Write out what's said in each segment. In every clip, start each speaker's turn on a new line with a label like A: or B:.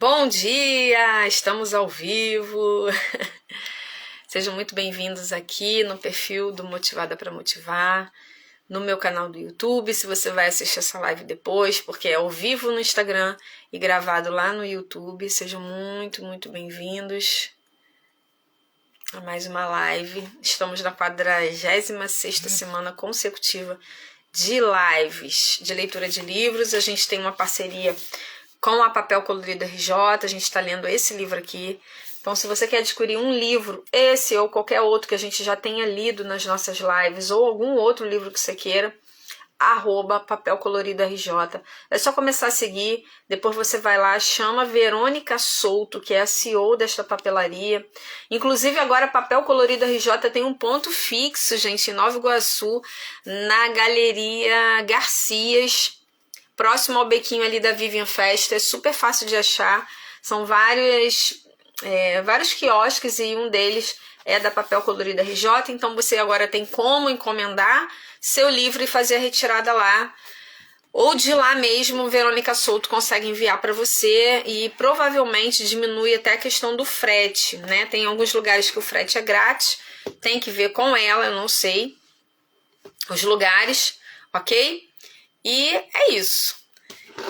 A: Bom dia! Estamos ao vivo. Sejam muito bem-vindos aqui no perfil do Motivada para Motivar, no meu canal do YouTube. Se você vai assistir essa live depois, porque é ao vivo no Instagram e gravado lá no YouTube, sejam muito bem-vindos a mais uma live. Estamos na 46ª semana consecutiva de lives de leitura de livros. A gente tem uma parceria com a Papel Colorido RJ, a gente está lendo esse livro aqui. Então, se você quer adquirir um livro, esse ou qualquer outro que a gente já tenha lido nas nossas lives, ou algum outro livro que você queira, @Papel Colorido RJ. É só começar a seguir, depois você vai lá, chama Verônica Souto, que é a CEO desta papelaria. Inclusive, agora a Papel Colorido RJ tem um ponto fixo, gente, em Nova Iguaçu, na Galeria Garcias, próximo ao bequinho ali da Vivian Festa. É super fácil de achar. São vários quiosques e um deles é da Papel Colorido RJ. Então você agora tem como encomendar seu livro e fazer a retirada lá. Ou de lá mesmo, Verônica Souto consegue enviar para você e provavelmente diminui até a questão do frete, né? Tem alguns lugares que o frete é grátis. Tem que ver com ela, eu não sei os lugares, ok? E é isso.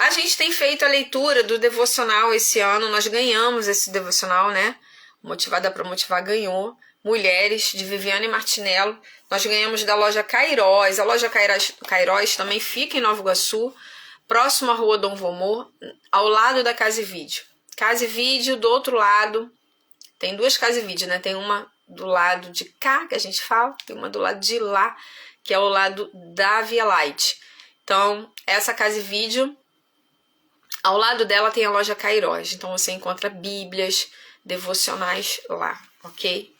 A: A gente tem feito a leitura do devocional esse ano. Nós ganhamos esse devocional, né? Motivada para Motivar ganhou. Mulheres, de Viviane Martinello. Nós ganhamos da loja Cairós. A loja Cairós também fica em Nova Iguaçu, próximo à rua Dom Vomor, ao lado da Casa e Vídeo. Casa e Vídeo, do outro lado, tem duas Casa e Vídeo, né? Tem uma do lado de cá, que a gente fala, tem uma do lado de lá, que é o lado da Via Light. Então, essa Casa e Vídeo, ao lado dela tem a loja Cairós. Então, você encontra bíblias, devocionais lá, ok?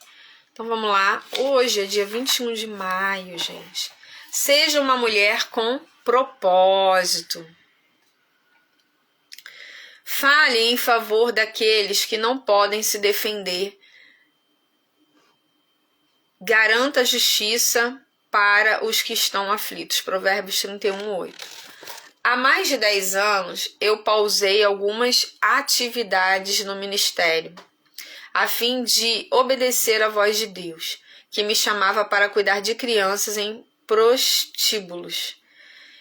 A: Então, vamos lá. Hoje é dia 21 de maio, gente. Seja uma mulher com propósito. Fale em favor daqueles que não podem se defender. Garanta justiça para os que estão aflitos. Provérbios 31:8. Há mais de 10 anos, eu pausei algumas atividades no ministério, a fim de obedecer à voz de Deus, que me chamava para cuidar de crianças em prostíbulos.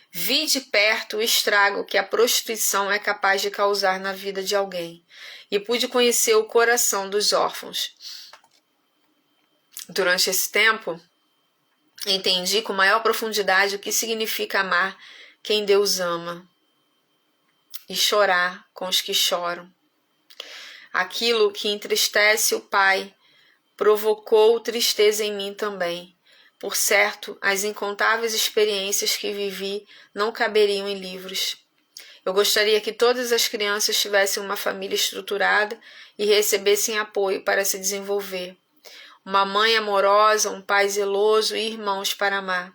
A: Vi de perto o estrago que a prostituição é capaz de causar na vida de alguém, e pude conhecer o coração dos órfãos. Durante esse tempo, entendi com maior profundidade o que significa amar quem Deus ama e chorar com os que choram. Aquilo que entristece o Pai provocou tristeza em mim também. Por certo, as incontáveis experiências que vivi não caberiam em livros. Eu gostaria que todas as crianças tivessem uma família estruturada e recebessem apoio para se desenvolver. Uma mãe amorosa, um pai zeloso e irmãos para amar.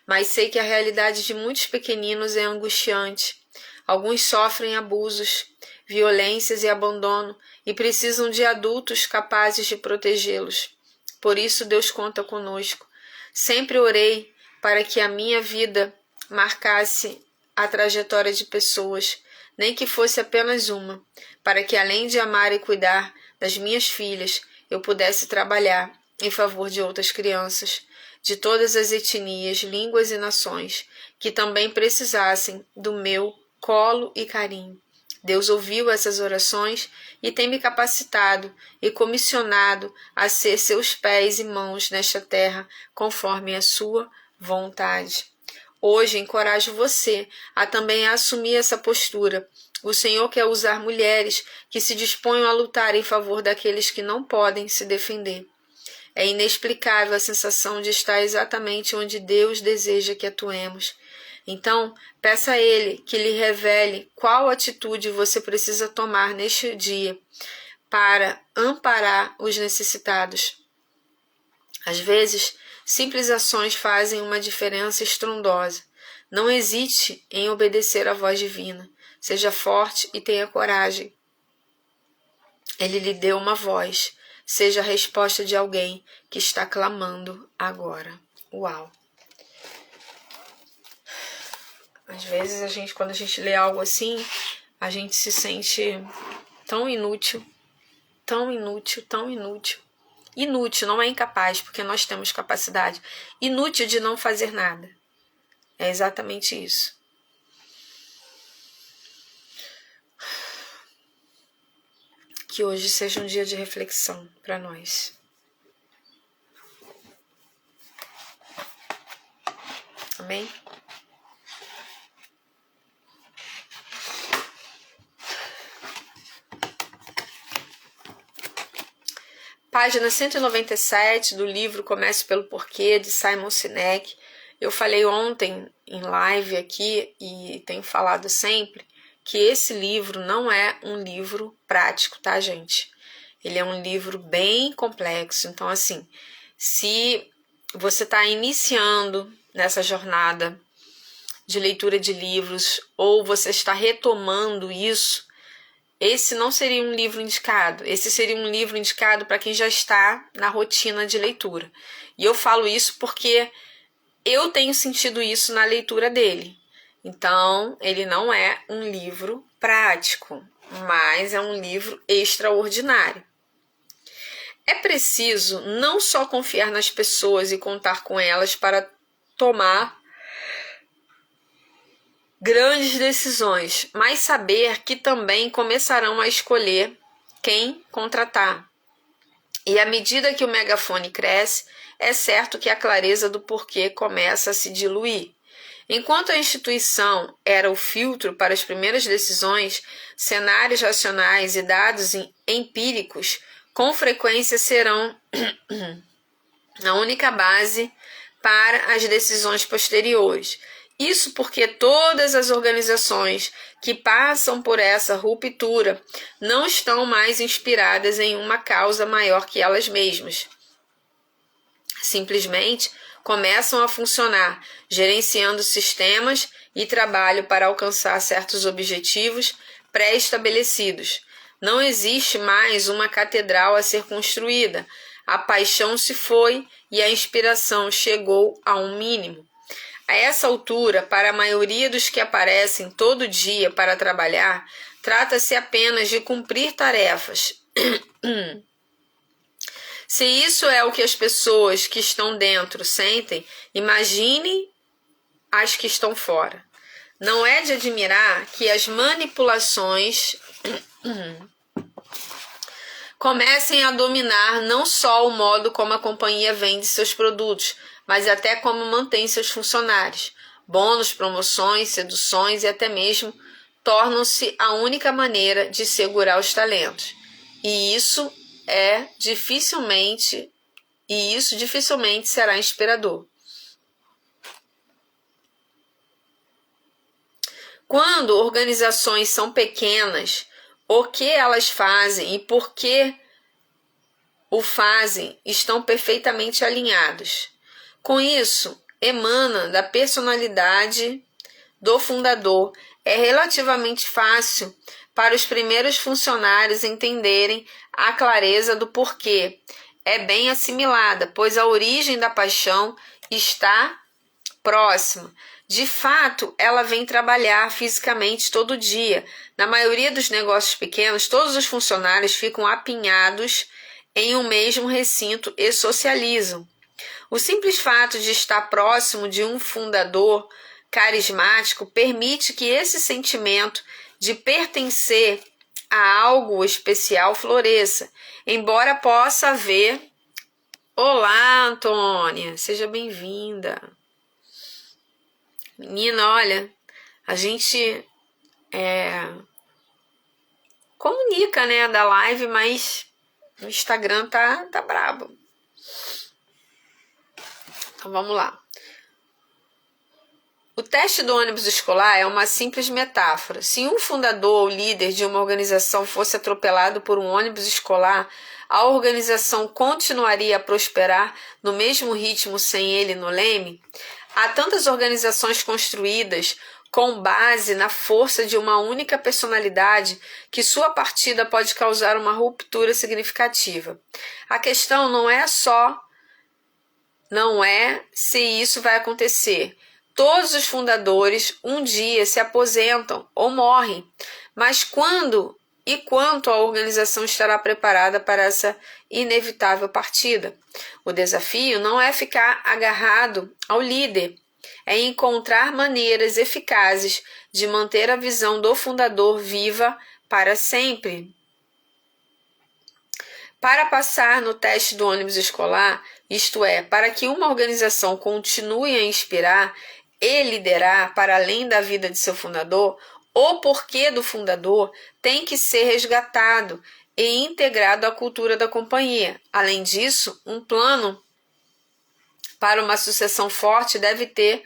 A: Mas sei que a realidade de muitos pequeninos é angustiante. Alguns sofrem abusos, violências e abandono e precisam de adultos capazes de protegê-los. Por isso Deus conta conosco. Sempre orei para que a minha vida marcasse a trajetória de pessoas, nem que fosse apenas uma, para que além de amar e cuidar das minhas filhas, eu pudesse trabalhar em favor de outras crianças, de todas as etnias, línguas e nações, que também precisassem do meu colo e carinho. Deus ouviu essas orações e tem me capacitado e comissionado a ser seus pés e mãos nesta terra, conforme a sua vontade. Hoje encorajo você a também assumir essa postura. O Senhor quer usar mulheres que se disponham a lutar em favor daqueles que não podem se defender. É inexplicável a sensação de estar exatamente onde Deus deseja que atuemos. Então, peça a Ele que lhe revele qual atitude você precisa tomar neste dia para amparar os necessitados. Às vezes, simples ações fazem uma diferença estrondosa. Não hesite em obedecer à voz divina. Seja forte e tenha coragem. Ele lhe deu uma voz. Seja a resposta de alguém que está clamando agora. Uau! Às vezes, quando a gente lê algo assim, a gente se sente tão inútil, tão inútil, tão inútil. Inútil, não é incapaz, porque nós temos capacidade. Inútil de não fazer nada. É exatamente isso. Que hoje seja um dia de reflexão para nós. Amém? Página 197 do livro Comece pelo Porquê, de Simon Sinek. Eu falei ontem em live aqui e tenho falado sempre que esse livro não é um livro prático, tá, gente? Ele é um livro bem complexo. Então, assim, se você está iniciando nessa jornada de leitura de livros ou você está retomando isso, esse não seria um livro indicado. Esse seria um livro indicado para quem já está na rotina de leitura. E eu falo isso porque eu tenho sentido isso na leitura dele. Então, ele não é um livro prático, mas é um livro extraordinário. É preciso não só confiar nas pessoas e contar com elas para tomar grandes decisões, mas saber que também começarão a escolher quem contratar. E à medida que o megafone cresce, é certo que a clareza do porquê começa a se diluir. Enquanto a instituição era o filtro para as primeiras decisões, cenários racionais e dados empíricos com frequência serão a única base para as decisões posteriores. Isso porque todas as organizações que passam por essa ruptura não estão mais inspiradas em uma causa maior que elas mesmas. Simplesmente começam a funcionar, gerenciando sistemas e trabalho para alcançar certos objetivos pré-estabelecidos. Não existe mais uma catedral a ser construída. A paixão se foi e a inspiração chegou a um mínimo. A essa altura, para a maioria dos que aparecem todo dia para trabalhar, trata-se apenas de cumprir tarefas. Se isso é o que as pessoas que estão dentro sentem, imagine as que estão fora. Não é de admirar que as manipulações comecem a dominar não só o modo como a companhia vende seus produtos, mas até como mantém seus funcionários. Bônus, promoções, seduções e até mesmo tornam-se a única maneira de segurar os talentos. E isso dificilmente será inspirador. Quando organizações são pequenas, o que elas fazem e por que o fazem estão perfeitamente alinhados. Com isso, emana da personalidade do fundador. É relativamente fácil para os primeiros funcionários entenderem a clareza do porquê. É bem assimilada, pois a origem da paixão está próxima. De fato, ela vem trabalhar fisicamente todo dia. Na maioria dos negócios pequenos, todos os funcionários ficam apinhados em um mesmo recinto e socializam. O simples fato de estar próximo de um fundador carismático permite que esse sentimento de pertencer a algo especial floresça, embora possa haver... Olá, Antônia, seja bem-vinda. Menina, olha, a gente comunica, né, da live, mas o Instagram tá brabo. Então vamos lá. O teste do ônibus escolar é uma simples metáfora. Se um fundador ou líder de uma organização fosse atropelado por um ônibus escolar, a organização continuaria a prosperar no mesmo ritmo sem ele no leme? Há tantas organizações construídas com base na força de uma única personalidade que sua partida pode causar uma ruptura significativa. A questão não é se isso vai acontecer. Todos os fundadores um dia se aposentam ou morrem, mas quando e quanto a organização estará preparada para essa inevitável partida. O desafio não é ficar agarrado ao líder, é encontrar maneiras eficazes de manter a visão do fundador viva para sempre. Para passar no teste do ônibus escolar, isto é, para que uma organização continue a inspirar e liderar para além da vida de seu fundador, o porquê do fundador tem que ser resgatado e integrado à cultura da companhia. Além disso, um plano para uma sucessão forte deve ter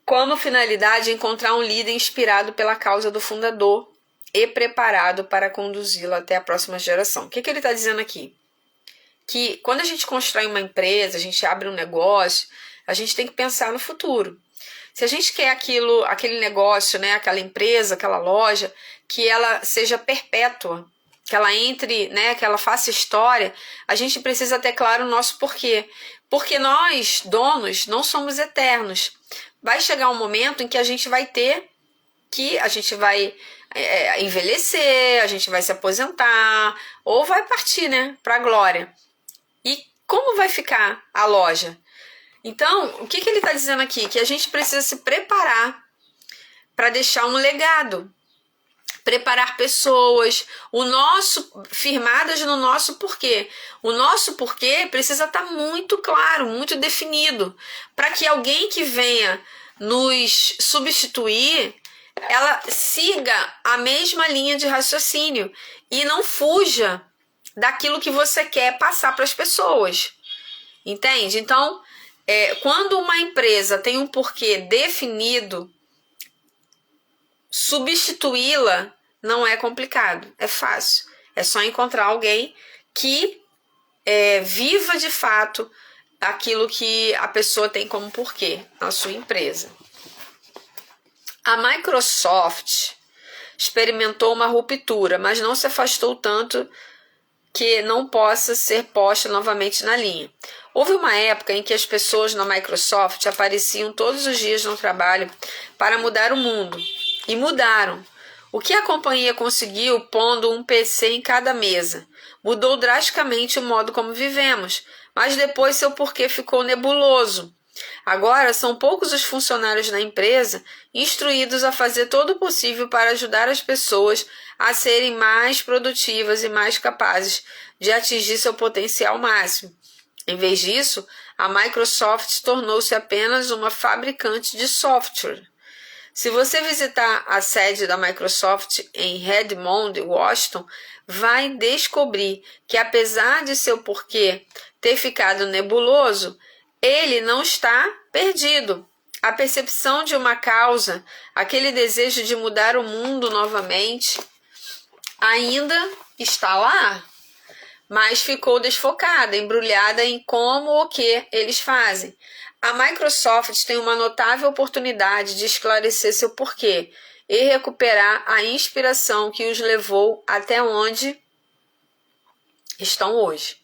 A: como finalidade encontrar um líder inspirado pela causa do fundador e preparado para conduzi-lo até a próxima geração. O que ele está dizendo aqui? Que quando a gente constrói uma empresa, a gente abre um negócio, a gente tem que pensar no futuro. Se a gente quer aquele negócio, né, aquela empresa, aquela loja, que ela seja perpétua, que ela entre, né, que ela faça história, a gente precisa ter claro o nosso porquê. Porque nós, donos, não somos eternos. Vai chegar um momento em que a gente vai envelhecer, a gente vai se aposentar, ou vai partir, né, para a glória. E como vai ficar a loja? Então, o que ele está dizendo aqui? Que a gente precisa se preparar para deixar um legado, preparar pessoas, firmadas no nosso porquê. O nosso porquê precisa estar muito claro, muito definido, para que alguém que venha nos substituir, ela siga a mesma linha de raciocínio e não fuja daquilo que você quer passar para as pessoas. Entende? Então, quando uma empresa tem um porquê definido, substituí-la não é complicado, é fácil. É só encontrar alguém que viva de fato aquilo que a pessoa tem como porquê na sua empresa. A Microsoft experimentou uma ruptura, mas não se afastou tanto que não possa ser posta novamente na linha. Houve uma época em que as pessoas na Microsoft apareciam todos os dias no trabalho para mudar o mundo. E mudaram. O que a companhia conseguiu pondo um PC em cada mesa? Mudou drasticamente o modo como vivemos, mas depois seu porquê ficou nebuloso. Agora são poucos os funcionários na empresa instruídos a fazer todo o possível para ajudar as pessoas a serem mais produtivas e mais capazes de atingir seu potencial máximo. Em vez disso, a Microsoft tornou-se apenas uma fabricante de software. Se você visitar a sede da Microsoft em Redmond, Washington, vai descobrir que, apesar de seu porquê ter ficado nebuloso, ele não está perdido. A percepção de uma causa, aquele desejo de mudar o mundo novamente, ainda está lá, mas ficou desfocada, embrulhada em como ou o que eles fazem. A Microsoft tem uma notável oportunidade de esclarecer seu porquê e recuperar a inspiração que os levou até onde estão hoje.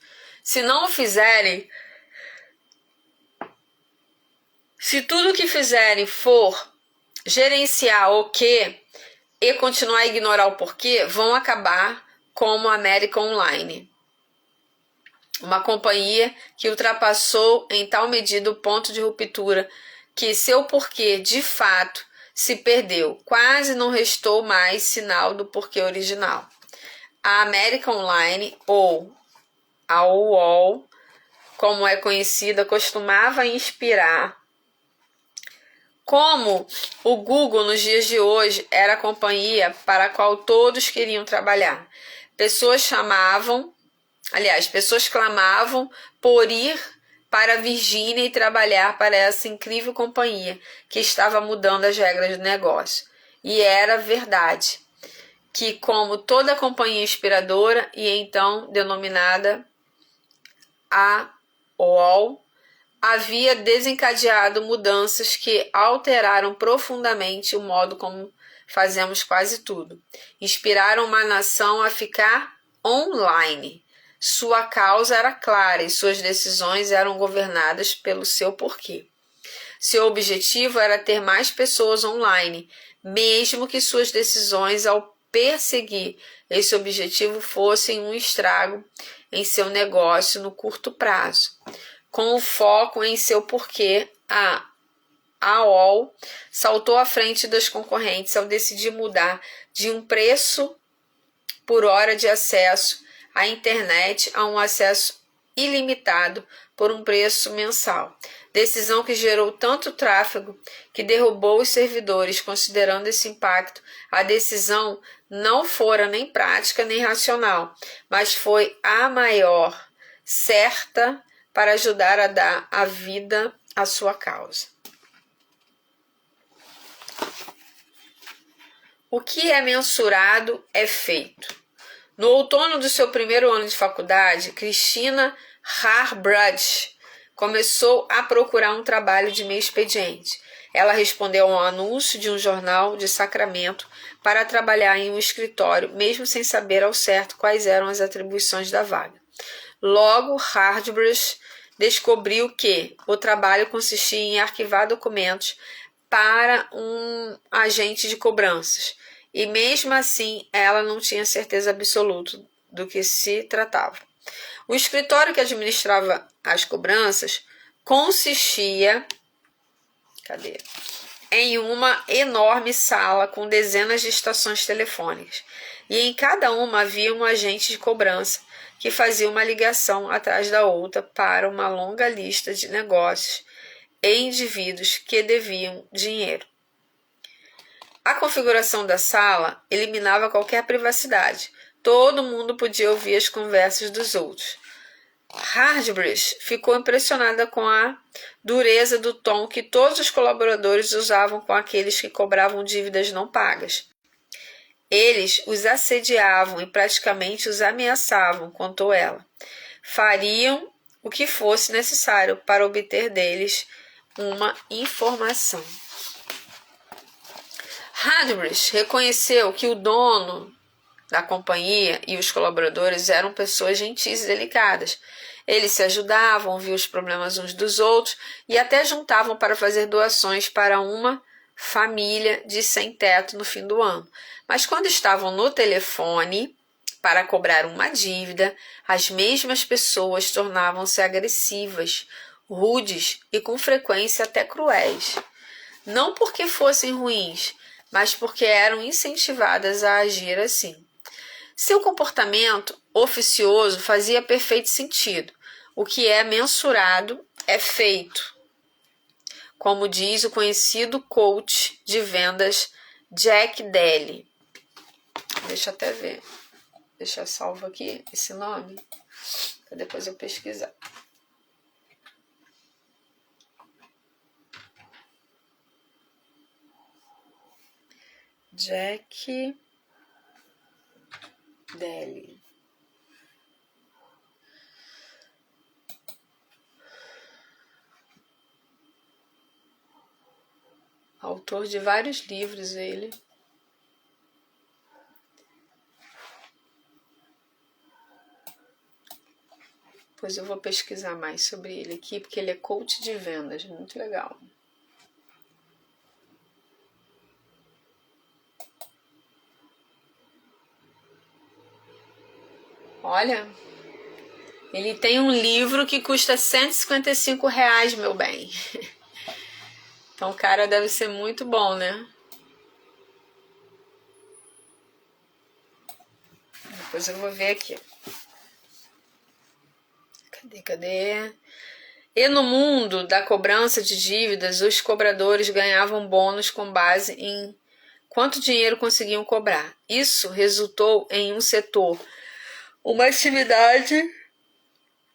A: Se não o fizerem, se tudo o que fizerem for gerenciar o que e continuar a ignorar o porquê, vão acabar como a American Online. Uma companhia que ultrapassou em tal medida o ponto de ruptura que seu porquê, de fato, se perdeu. Quase não restou mais sinal do porquê original. A American Online, ou a UOL, como é conhecida, costumava inspirar. Como o Google nos dias de hoje era a companhia para a qual todos queriam trabalhar. Pessoas clamavam por ir para a Virgínia e trabalhar para essa incrível companhia que estava mudando as regras do negócio. E era verdade que, como toda companhia inspiradora e então denominada a UOL, havia desencadeado mudanças que alteraram profundamente o modo como fazemos quase tudo. Inspiraram uma nação a ficar online. Sua causa era clara e suas decisões eram governadas pelo seu porquê. Seu objetivo era ter mais pessoas online, mesmo que suas decisões ao perseguir esse objetivo fossem um estrago em seu negócio no curto prazo. Com o foco em seu porquê, a AOL saltou à frente das concorrentes ao decidir mudar de um preço por hora de acesso à internet a um acesso ilimitado por um preço mensal. Decisão que gerou tanto tráfego que derrubou os servidores. Considerando esse impacto, a decisão não fora nem prática nem racional, mas foi a maior certa para ajudar a dar a vida à sua causa. O que é mensurado é feito. No outono do seu primeiro ano de faculdade, Christina Harbridge começou a procurar um trabalho de meio expediente. Ela respondeu a um anúncio de um jornal de Sacramento para trabalhar em um escritório, mesmo sem saber ao certo quais eram as atribuições da vaga. Logo, Harbridge descobriu que o trabalho consistia em arquivar documentos para um agente de cobranças. E mesmo assim, ela não tinha certeza absoluta do que se tratava. O escritório que administrava as cobranças consistia em uma enorme sala com dezenas de estações telefônicas. E em cada uma havia um agente de cobrança que fazia uma ligação atrás da outra para uma longa lista de negócios e indivíduos que deviam dinheiro. A configuração da sala eliminava qualquer privacidade. Todo mundo podia ouvir as conversas dos outros. Harbridge ficou impressionada com a dureza do tom que todos os colaboradores usavam com aqueles que cobravam dívidas não pagas. Eles os assediavam e praticamente os ameaçavam, contou ela. Fariam o que fosse necessário para obter deles uma informação. Harbridge reconheceu que o dono da companhia e os colaboradores eram pessoas gentis e delicadas. Eles se ajudavam, viam os problemas uns dos outros e até juntavam para fazer doações para uma família de sem-teto no fim do ano. Mas quando estavam no telefone para cobrar uma dívida, as mesmas pessoas tornavam-se agressivas, rudes e com frequência até cruéis. Não porque fossem ruins, mas porque eram incentivadas a agir assim. Seu comportamento oficioso fazia perfeito sentido. O que é mensurado é feito, como diz o conhecido coach de vendas Jack Daly. Deixa eu até ver. Deixa eu salvo aqui esse nome, para depois eu pesquisar. Jack Daly. Autor de vários livros, ele. Pois eu vou pesquisar mais sobre ele aqui, porque ele é coach de vendas, muito legal. Olha, ele tem um livro que custa R$155, meu bem. Então o cara deve ser muito bom, né? Depois eu vou ver aqui. Cadê? E no mundo da cobrança de dívidas, os cobradores ganhavam bônus com base em quanto dinheiro conseguiam cobrar. Isso resultou em um setor, uma atividade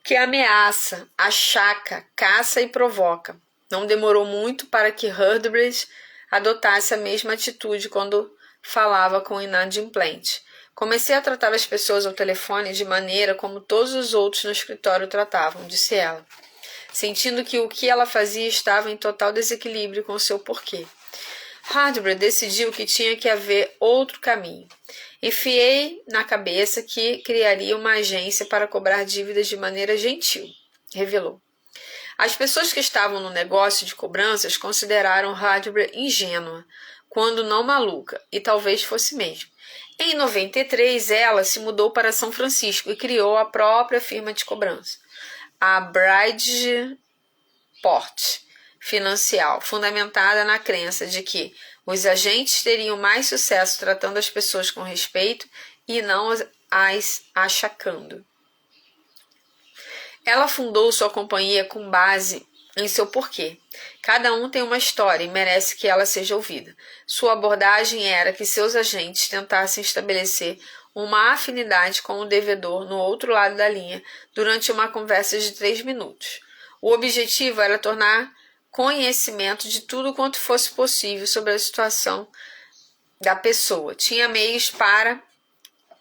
A: que ameaça, achaca, caça e provoca. Não demorou muito para que Harbridge adotasse a mesma atitude quando falava com o inadimplente. Comecei a tratar as pessoas ao telefone de maneira como todos os outros no escritório tratavam, disse ela, sentindo que o que ela fazia estava em total desequilíbrio com seu porquê. Harbridge decidiu que tinha que haver outro caminho. Enfiei na cabeça que criaria uma agência para cobrar dívidas de maneira gentil, revelou. As pessoas que estavam no negócio de cobranças consideraram Harbridge ingênua. quando não maluca, e talvez fosse mesmo. Em 93, ela se mudou para São Francisco e criou a própria firma de cobrança, a Bridgeport Financial, fundamentada na crença de que os agentes teriam mais sucesso tratando as pessoas com respeito e não as achacando. Ela fundou sua companhia com base em seu porquê. Cada um tem uma história e merece que ela seja ouvida. Sua abordagem era que seus agentes tentassem estabelecer uma afinidade com o devedor no outro lado da linha durante uma conversa de 3 minutos. O objetivo era tornar conhecimento de tudo quanto fosse possível sobre a situação da pessoa. Tinha meios para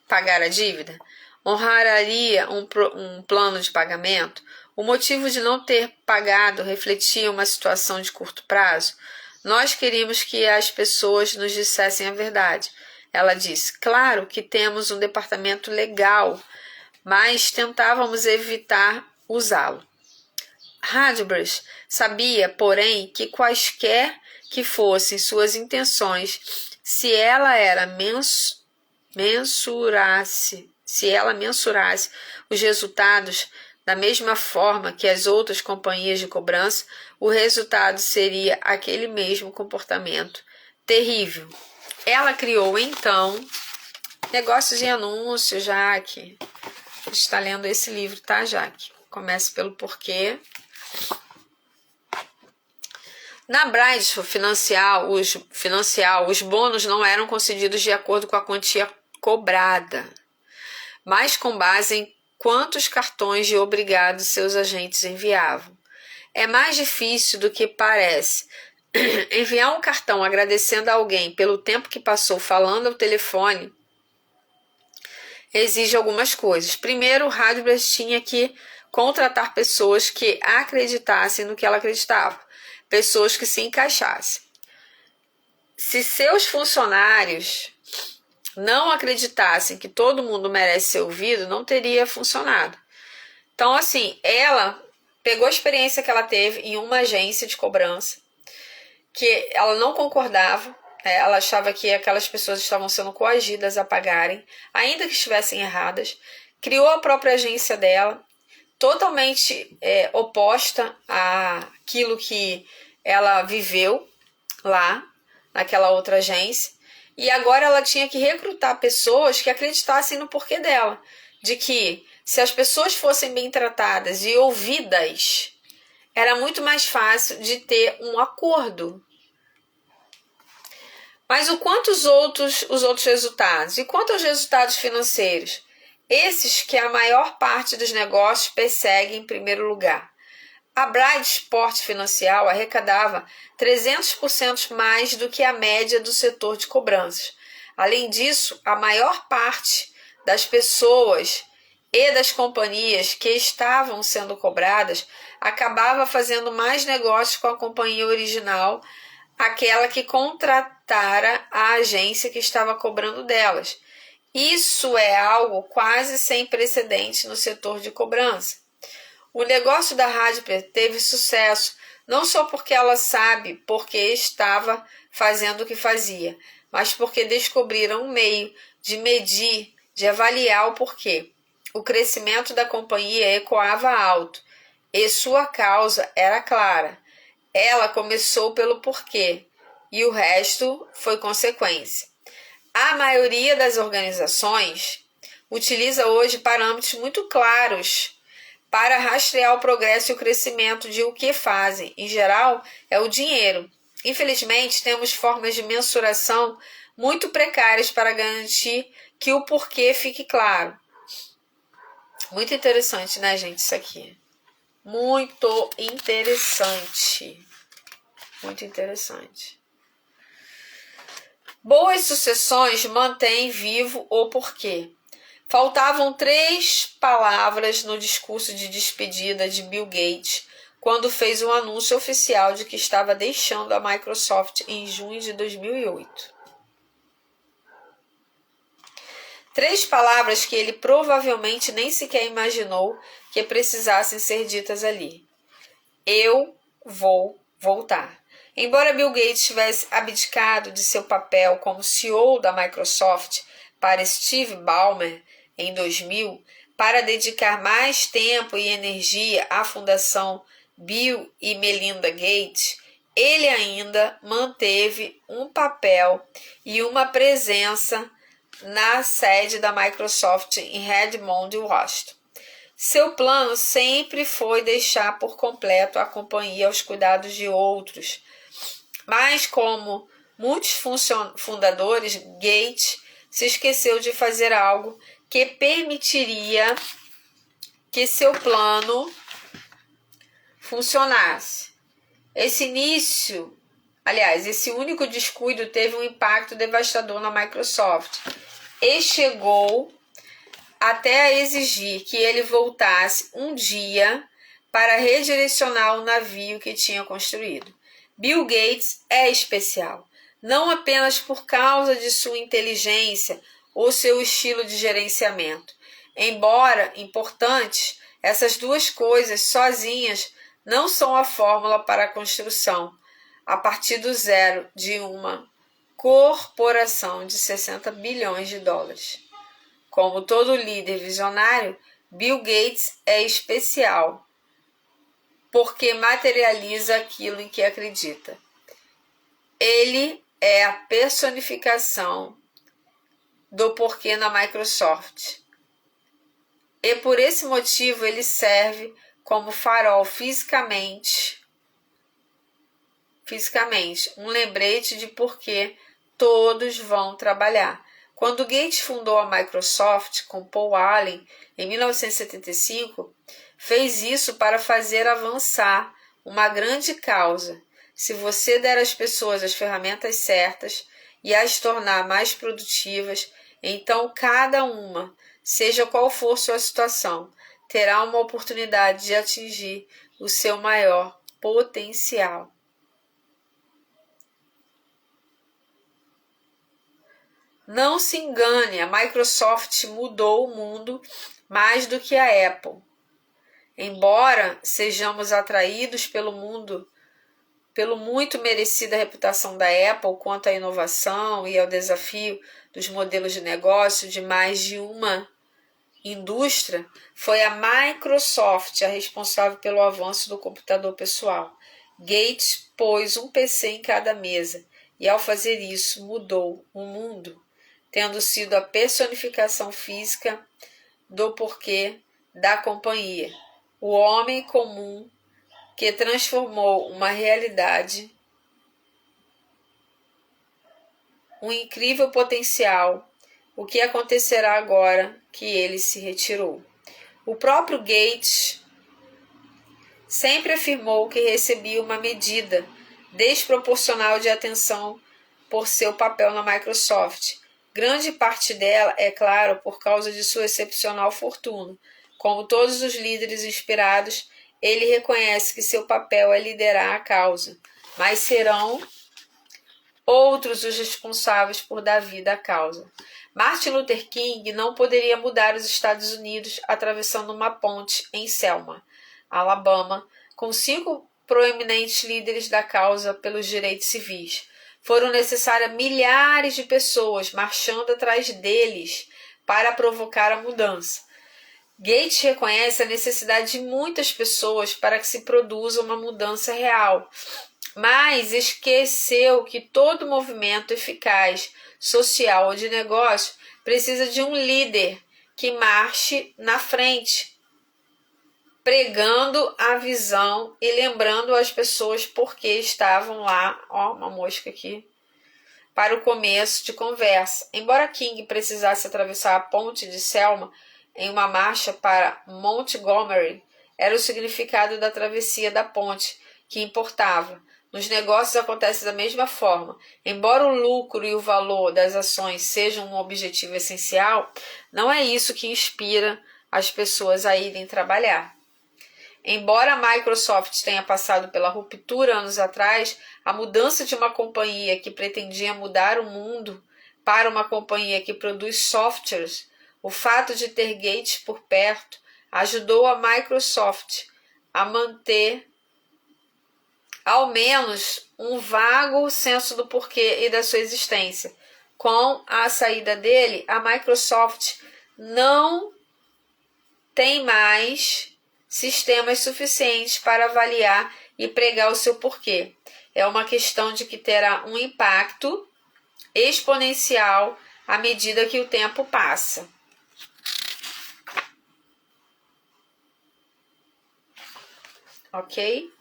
A: pagar a dívida? Honraria um plano de pagamento? O motivo de não ter pagado refletia uma situação de curto prazo? Nós queríamos que as pessoas nos dissessem a verdade. Ela disse, claro que temos um departamento legal, mas tentávamos evitar usá-lo. Radbrush sabia, porém, que quaisquer que fossem suas intenções, se ela mensurasse os resultados da mesma forma que as outras companhias de cobrança, o resultado seria aquele mesmo comportamento terrível. Ela criou, então, negócios em anúncio, Jaque. A gente está lendo esse livro, tá, Jaque? Comece pelo porquê. Na Bridgeport Financial, os bônus não eram concedidos de acordo com a quantia cobrada, mas com base em quantos cartões de obrigado seus agentes enviavam. É mais difícil do que parece. Enviar um cartão agradecendo a alguém pelo tempo que passou falando ao telefone exige algumas coisas. Primeiro, o Radbrush tinha que contratar pessoas que acreditassem no que ela acreditava, pessoas que se encaixassem. Se seus funcionários não acreditassem que todo mundo merece ser ouvido, não teria funcionado. Então, assim, ela pegou a experiência que ela teve em uma agência de cobrança, que ela não concordava, ela achava que aquelas pessoas estavam sendo coagidas a pagarem, ainda que estivessem erradas, criou a própria agência dela, totalmente oposta àquilo que ela viveu lá, naquela outra agência, e agora ela tinha que recrutar pessoas que acreditassem no porquê dela, de que se as pessoas fossem bem tratadas e ouvidas, era muito mais fácil de ter um acordo. Mas o quanto os outros resultados? E quanto aos resultados financeiros? Esses que a maior parte dos negócios persegue em primeiro lugar. A Bridgeport Financial arrecadava 300% mais do que a média do setor de cobranças. Além disso, a maior parte das pessoas e das companhias que estavam sendo cobradas acabava fazendo mais negócios com a companhia original, aquela que contratara a agência que estava cobrando delas. Isso é algo quase sem precedente no setor de cobrança. O negócio da Radbrush teve sucesso não só porque ela sabe porque estava fazendo o que fazia, mas porque descobriram um meio de medir, de avaliar o porquê. O crescimento da companhia ecoava alto e sua causa era clara. Ela começou pelo porquê e o resto foi consequência. A maioria das organizações utiliza hoje parâmetros muito claros para rastrear o progresso e o crescimento de o que fazem. Em geral, é o dinheiro. Infelizmente, temos formas de mensuração muito precárias para garantir que o porquê fique claro. Muito interessante, né, gente, isso aqui. Muito interessante. Muito interessante. Boas sucessões mantêm vivo o porquê. Faltavam 3 palavras no discurso de despedida de Bill Gates quando fez um anúncio oficial de que estava deixando a Microsoft em junho de 2008. 3 palavras que ele provavelmente nem sequer imaginou que precisassem ser ditas ali. Eu vou voltar. Embora Bill Gates tivesse abdicado de seu papel como CEO da Microsoft para Steve Ballmer em 2000, para dedicar mais tempo e energia à Fundação Bill e Melinda Gates, ele ainda manteve um papel e uma presença na sede da Microsoft em Redmond, Washington. Seu plano sempre foi deixar por completo a companhia aos cuidados de outros, mas como muitos fundadores, Gates se esqueceu de fazer algo que permitiria que seu plano funcionasse. Esse único descuido teve um impacto devastador na Microsoft e chegou até a exigir que ele voltasse um dia para redirecionar o navio que tinha construído. Bill Gates é especial, não apenas por causa de sua inteligência ou seu estilo de gerenciamento. Embora importantes, essas duas coisas sozinhas não são a fórmula para a construção, a partir do zero, de uma corporação de 60 bilhões de dólares. Como todo líder visionário, Bill Gates é especial porque materializa aquilo em que acredita. Ele é a personificação do porquê na Microsoft. E por esse motivo ele serve como farol fisicamente, um lembrete de por que todos vão trabalhar. Quando Gates fundou a Microsoft com Paul Allen em 1975, fez isso para fazer avançar uma grande causa. Se você der às pessoas as ferramentas certas e as tornar mais produtivas, então cada uma, seja qual for sua situação, terá uma oportunidade de atingir o seu maior potencial. Não se engane, a Microsoft mudou o mundo mais do que a Apple. Embora sejamos atraídos pelo muito merecida reputação da Apple quanto à inovação e ao desafio dos modelos de negócio de mais de uma indústria, foi a Microsoft a responsável pelo avanço do computador pessoal. Gates pôs um PC em cada mesa e, ao fazer isso, mudou o mundo, tendo sido a personificação física do porquê da companhia. O homem comum que transformou uma realidade, um incrível potencial. O que acontecerá agora que ele se retirou? O próprio Gates sempre afirmou que recebia uma medida desproporcional de atenção por seu papel na Microsoft. Grande parte dela, é claro, por causa de sua excepcional fortuna. Como todos os líderes inspirados, ele reconhece que seu papel é liderar a causa, mas serão outros os responsáveis por dar vida à causa. Martin Luther King não poderia mudar os Estados Unidos atravessando uma ponte em Selma, Alabama, com 5 proeminentes líderes da causa pelos direitos civis. Foram necessárias milhares de pessoas marchando atrás deles para provocar a mudança. Gates reconhece a necessidade de muitas pessoas para que se produza uma mudança real, mas esqueceu que todo movimento eficaz, social ou de negócio precisa de um líder que marche na frente, pregando a visão e lembrando as pessoas por que estavam lá, uma mosca aqui, para o começo de conversa. Embora King precisasse atravessar a ponte de Selma em uma marcha para Montgomery, era o significado da travessia da ponte que importava. Nos negócios acontece da mesma forma. Embora o lucro e o valor das ações sejam um objetivo essencial, não é isso que inspira as pessoas a irem trabalhar. Embora a Microsoft tenha passado pela ruptura anos atrás, a mudança de uma companhia que pretendia mudar o mundo para uma companhia que produz softwares, o fato de ter Gates por perto ajudou a Microsoft a manter ao menos um vago senso do porquê e da sua existência. Com a saída dele, a Microsoft não tem mais sistemas suficientes para avaliar e pregar o seu porquê. É uma questão de que terá um impacto exponencial à medida que o tempo passa. Ok?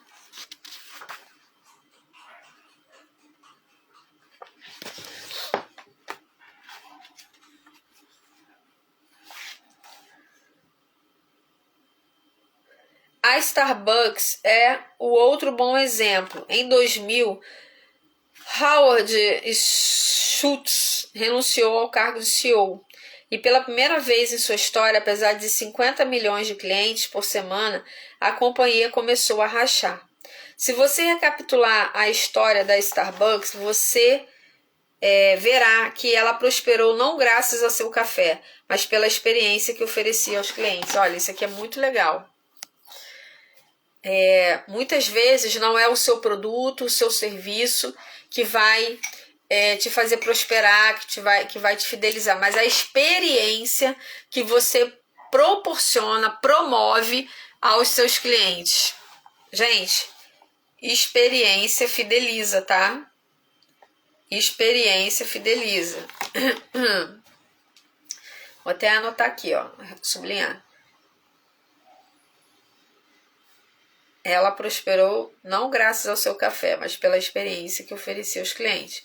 A: A Starbucks é o outro bom exemplo. Em 2000, Howard Schultz renunciou ao cargo de CEO e pela primeira vez em sua história, apesar de 50 milhões de clientes por semana, a companhia começou a rachar. Se você recapitular a história da Starbucks, você verá que ela prosperou não graças ao seu café, mas pela experiência que oferecia aos clientes. Olha, isso aqui é muito legal. Muitas vezes não é o seu produto, o seu serviço que vai te fazer prosperar, que vai te fidelizar, mas a experiência que você proporciona, promove aos seus clientes. Gente, experiência fideliza, tá? Experiência fideliza. Vou até anotar aqui, ó, sublinhar. Ela prosperou não graças ao seu café, mas pela experiência que oferecia aos clientes.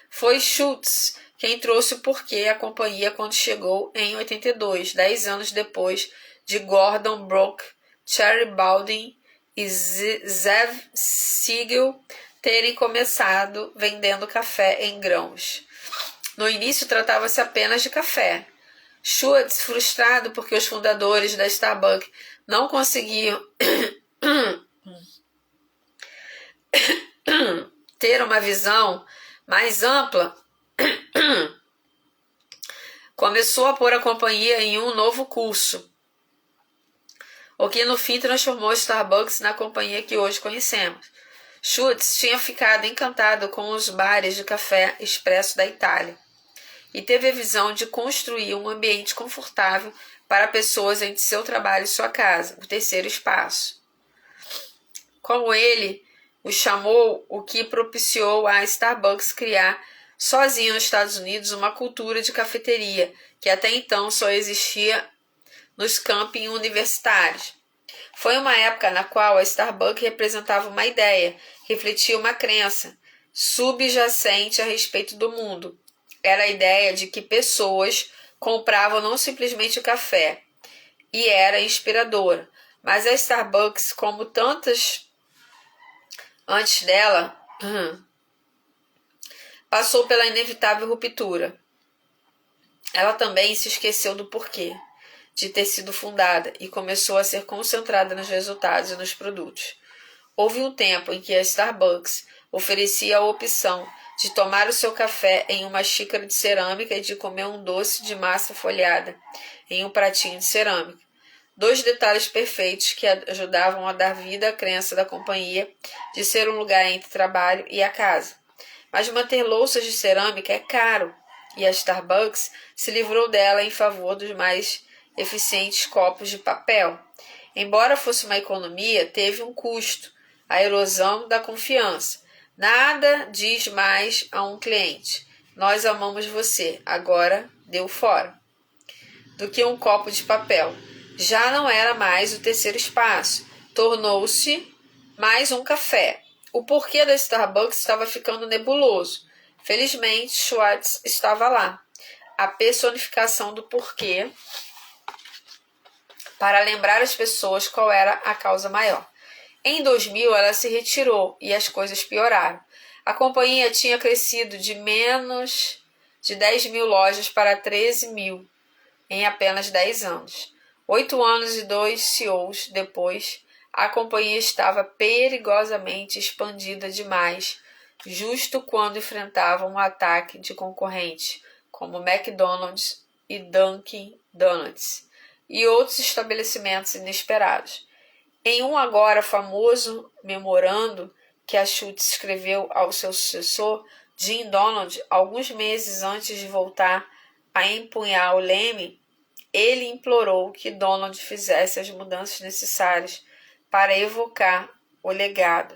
A: Foi Schultz quem trouxe o porquê à companhia quando chegou em 82, 10 anos depois de Gordon Brook, Cherry Baldwin e Zev Siegel terem começado vendendo café em grãos. No início tratava-se apenas de café. Schultz, frustrado porque os fundadores da Starbucks não conseguiam ter uma visão mais ampla, começou a pôr a companhia em um novo curso, o que no fim transformou a Starbucks na companhia que hoje conhecemos. Schultz tinha ficado encantado com os bares de café expresso da Itália e teve a visão de construir um ambiente confortável para pessoas entre seu trabalho e sua casa, o terceiro espaço. Como ele o chamou, o que propiciou a Starbucks criar sozinha nos Estados Unidos uma cultura de cafeteria que até então só existia nos camping universitários. Foi uma época na qual a Starbucks representava uma ideia, refletia uma crença subjacente a respeito do mundo. Era a ideia de que pessoas compravam não simplesmente o café, e era inspiradora. Mas a Starbucks, como tantas antes dela, passou pela inevitável ruptura. Ela também se esqueceu do porquê de ter sido fundada e começou a ser concentrada nos resultados e nos produtos. Houve um tempo em que a Starbucks oferecia a opção de tomar o seu café em uma xícara de cerâmica e de comer um doce de massa folhada em um pratinho de cerâmica. 2 detalhes perfeitos que ajudavam a dar vida à crença da companhia de ser um lugar entre trabalho e a casa. Mas manter louças de cerâmica é caro, e a Starbucks se livrou dela em favor dos mais eficientes copos de papel. Embora fosse uma economia, teve um custo, a erosão da confiança. Nada diz mais a um cliente: nós amamos você, agora deu fora, do que um copo de papel. Já não era mais o terceiro espaço, tornou-se mais um café. O porquê da Starbucks estava ficando nebuloso. Felizmente, Schwartz estava lá, a personificação do porquê, para lembrar as pessoas qual era a causa maior. Em 2000, ela se retirou e as coisas pioraram. A companhia tinha crescido de menos de 10 mil lojas para 13 mil em apenas 10 anos. 8 anos e 2 CEOs depois, a companhia estava perigosamente expandida demais, justo quando enfrentava um ataque de concorrentes, como McDonald's e Dunkin' Donuts, e outros estabelecimentos inesperados. Em um agora famoso memorando que a Schultz escreveu ao seu sucessor, Jim Donald, alguns meses antes de voltar a empunhar o leme, ele implorou que Donald fizesse as mudanças necessárias para evocar o legado,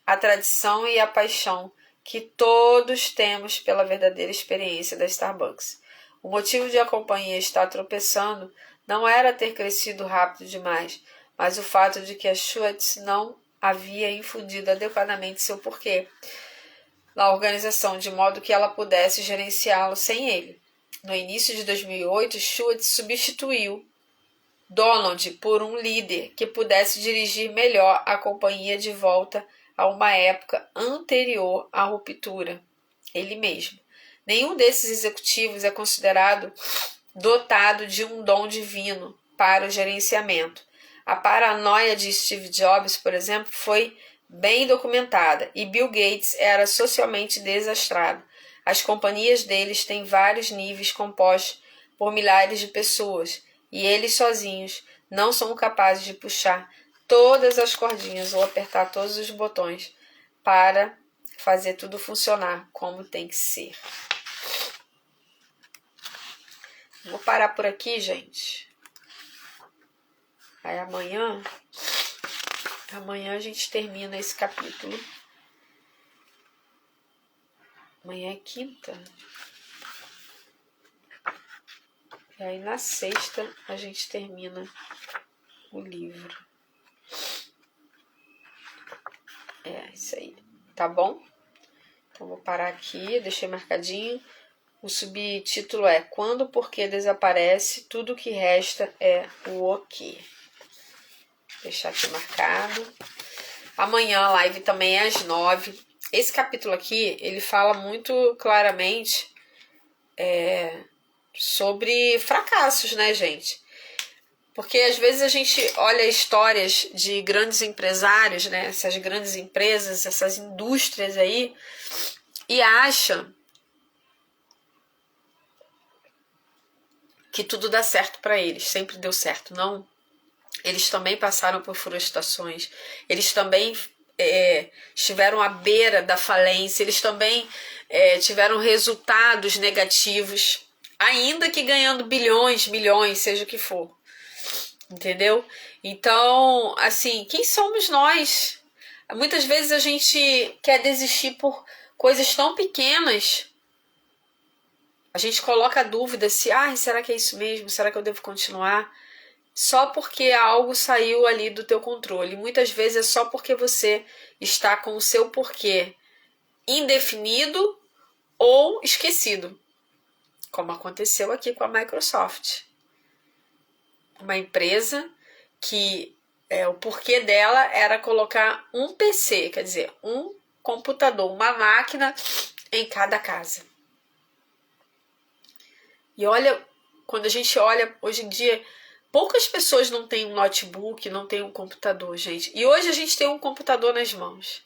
A: a tradição e a paixão que todos temos pela verdadeira experiência da Starbucks. O motivo de a companhia estar tropeçando não era ter crescido rápido demais, mas o fato de que a Schultz não havia infundido adequadamente seu porquê na organização, de modo que ela pudesse gerenciá-lo sem ele. No início de 2008, Schultz substituiu Donald por um líder que pudesse dirigir melhor a companhia de volta a uma época anterior à ruptura, ele mesmo. Nenhum desses executivos é considerado dotado de um dom divino para o gerenciamento. A paranoia de Steve Jobs, por exemplo, foi bem documentada e Bill Gates era socialmente desastrado. As companhias deles têm vários níveis compostos por milhares de pessoas e eles sozinhos não são capazes de puxar todas as cordinhas ou apertar todos os botões para fazer tudo funcionar como tem que ser. Vou parar por aqui, gente. Aí amanhã a gente termina esse capítulo. Amanhã é quinta. E aí na sexta a gente termina o livro. É isso aí, tá bom? Então vou parar aqui, deixei marcadinho. O subtítulo é Quando o Porquê Desaparece, Tudo que Resta é o quê. Deixar aqui marcado. Amanhã a live também é às 9. Esse capítulo aqui, ele fala muito claramente sobre fracassos, né, gente? Porque às vezes a gente olha histórias de grandes empresários, né, essas grandes empresas, essas indústrias aí, e acha que tudo dá certo para eles, sempre deu certo. Não. Eles também passaram por frustrações, eles também estiveram à beira da falência, eles também tiveram resultados negativos, ainda que ganhando bilhões, milhões, seja o que for. Entendeu? Então, assim, quem somos nós? Muitas vezes a gente quer desistir por coisas tão pequenas. A gente coloca a dúvida se, será que é isso mesmo? Será que eu devo continuar? Só porque algo saiu ali do teu controle. Muitas vezes é só porque você está com o seu porquê indefinido ou esquecido. Como aconteceu aqui com a Microsoft. Uma empresa que o porquê dela era colocar um PC, quer dizer, um computador, uma máquina em cada casa. E olha, quando a gente olha hoje em dia, poucas pessoas não têm um notebook, não têm um computador, gente. E hoje a gente tem um computador nas mãos.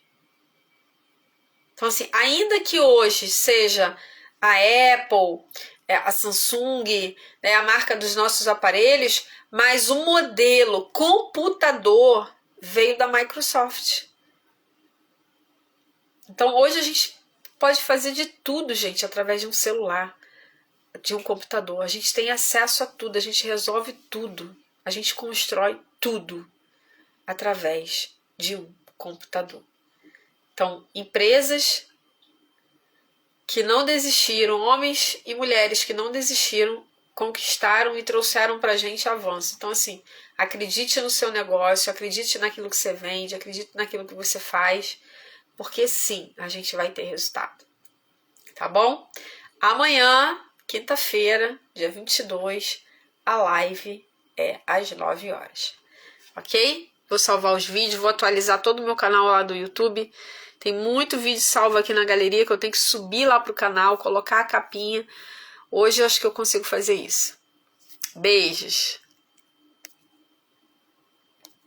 A: Então, assim, ainda que hoje seja a Apple, a Samsung, né, a marca dos nossos aparelhos, mas o modelo computador veio da Microsoft. Então, hoje a gente pode fazer de tudo, gente, através de um celular, de um computador. A gente tem acesso a tudo, a gente resolve tudo, a gente constrói tudo através de um computador. Então, empresas que não desistiram, homens e mulheres que não desistiram, conquistaram e trouxeram pra gente avanço. Então, assim, acredite no seu negócio, acredite naquilo que você vende, acredite naquilo que você faz, porque sim, a gente vai ter resultado. Tá bom? Amanhã, quinta-feira, dia 22, a live é às 9 horas. Ok? Vou salvar os vídeos, vou atualizar todo o meu canal lá do YouTube. Tem muito vídeo salvo aqui na galeria que eu tenho que subir lá pro canal, colocar a capinha. Hoje eu acho que eu consigo fazer isso. Beijos!